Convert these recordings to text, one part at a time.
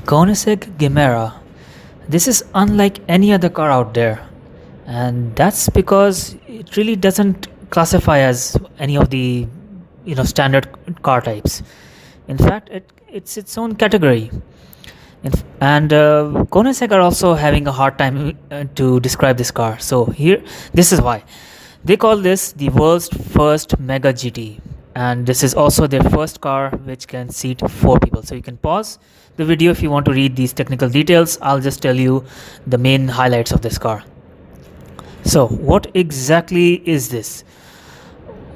Koenigsegg Gemera. This is unlike any other car out there, and that's because it really doesn't classify as any of the standard car types. In fact, it's its own category. And Koenigsegg are also having a hard time to describe this car. So here, this is why they call this the world's first mega GT, and this is also their first car which can seat 4 people. So you can pause the video if you want to read these technical details. I'll just tell you the main highlights of this car. So what exactly is this?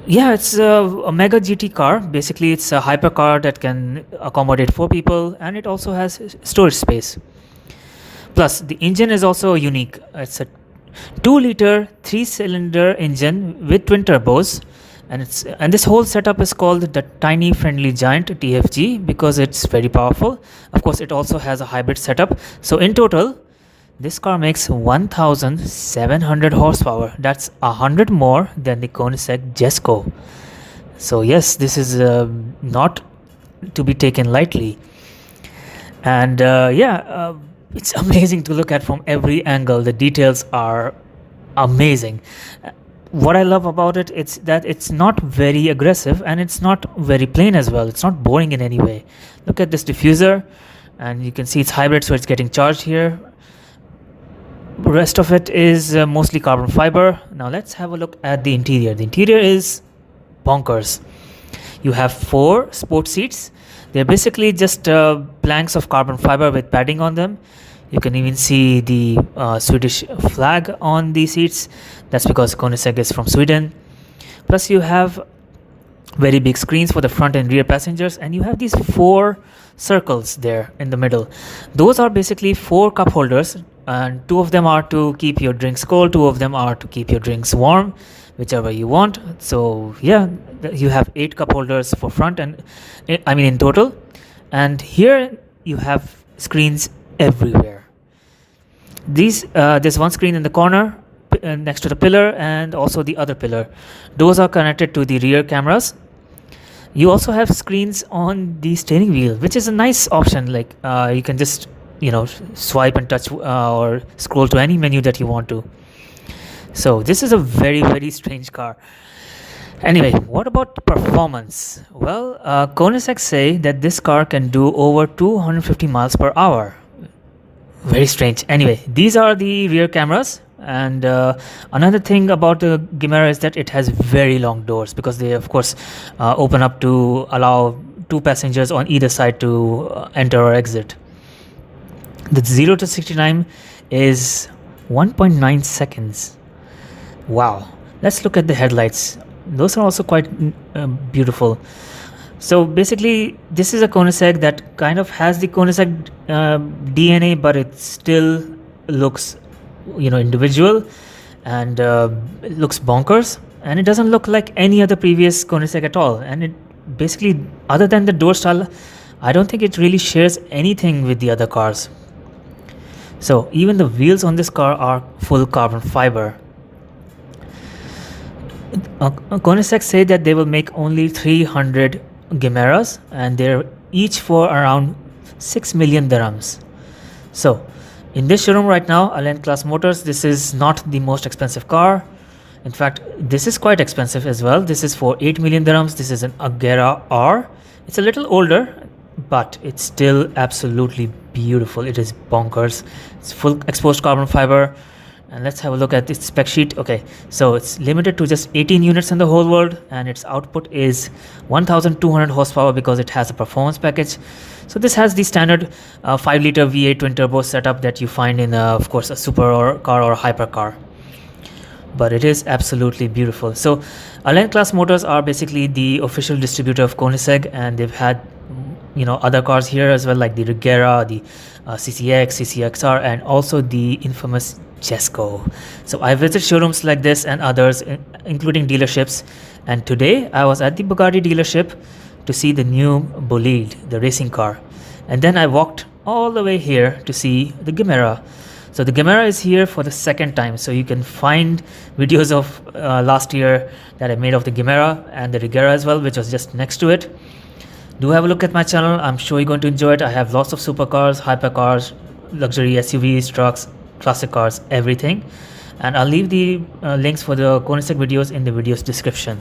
Yeah, it's a mega GT car. Basically, it's a hypercar that can accommodate 4 people, and it also has storage space. Plus, the engine is also unique. It's a 2-liter 3-cylinder engine with twin turbos, and this whole setup is called the Tiny Friendly Giant TFG because it's very powerful. Of course, it also has a hybrid setup. So in total, this car makes 1,700 horsepower. That's 100 more than the Koenigsegg Jesko. So yes, this is not to be taken lightly. And it's amazing to look at from every angle. The details are amazing. What I love about it, it's that it's not very aggressive and it's not very plain as well. It's not boring in any way. Look at this diffuser, and you can see it's hybrid, so it's getting charged here. The rest of it is mostly carbon fiber. Now let's have a look at the interior. The interior is bonkers. You have 4 sport seats. They're basically just planks of carbon fiber with padding on them. You can even see the Swedish flag on the seats. That's because Koenigsegg is from Sweden. Plus you have very big screens for the front and rear passengers, and you have these 4 circles there in the middle. Those are basically 4 cup holders, and 2 of them are to keep your drinks cold, 2 of them are to keep your drinks warm, whichever you want. So yeah, you have 8 cup holders for front, and in total. And here you have screens everywhere. There's one screen in the corner next to the pillar, and also the other pillar. Those are connected to the rear cameras. You also have screens on the steering wheel, which is a nice option. Like you can just swipe and touch or scroll to any menu that you want to. So this is a very, very strange car. Anyway, what about performance? Well, Koenigsegg say that this car can do over 250 miles per hour. Very strange. Anyway, these are the rear cameras. And another thing about the Gemera is that it has very long doors, because they of course open up to allow 2 passengers on either side to enter or exit. The 0 to 69 is 1.9 seconds. Wow. Let's look at the headlights. Those are also quite beautiful. So basically, this is a Koenigsegg that kind of has the Koenigsegg DNA, but it still looks individual, and it looks bonkers, and it doesn't look like any other previous Koenigsegg at all. And it basically, other than the door style, I don't think it really shares anything with the other cars. So even the wheels on this car are full carbon fiber. Koenigsegg say that they will make only 300 Gemeras, and they're each for around 6 million dirhams. So in this showroom right now, Alliant Class Motors, this is not the most expensive car. In fact, this is quite expensive as well. This is for 8 million dirhams. This is an Agera R. It's a little older, but it's still absolutely beautiful. It is bonkers. It's full exposed carbon fiber. And let's have a look at this spec sheet. Okay, so it's limited to just 18 units in the whole world, and its output is 1,200 horsepower because it has a performance package. So this has the standard 5-liter V8 twin turbo setup that you find in, of course, a supercar or hypercar. But it is absolutely beautiful. So Alliant Class Motors are basically the official distributor of Koenigsegg, and they've had other cars here as well, like the Regera, the CCX, CCXR, and also the infamous Jesko. So I visit showrooms like this and others, including dealerships, and today I was at the Bugatti dealership to see the new Bolide, the racing car, and then I walked all the way here to see the Gemera. So the Gemera is here for the second time, so you can find videos of last year that I made of the Gemera and the Regera as well, which was just next to it. Do have a look at my channel. I'm sure you're going to enjoy it. I have lots of supercars, hypercars, luxury SUVs, trucks, classic cars, everything. And I'll leave the links for the Koenigsegg videos in the video's description.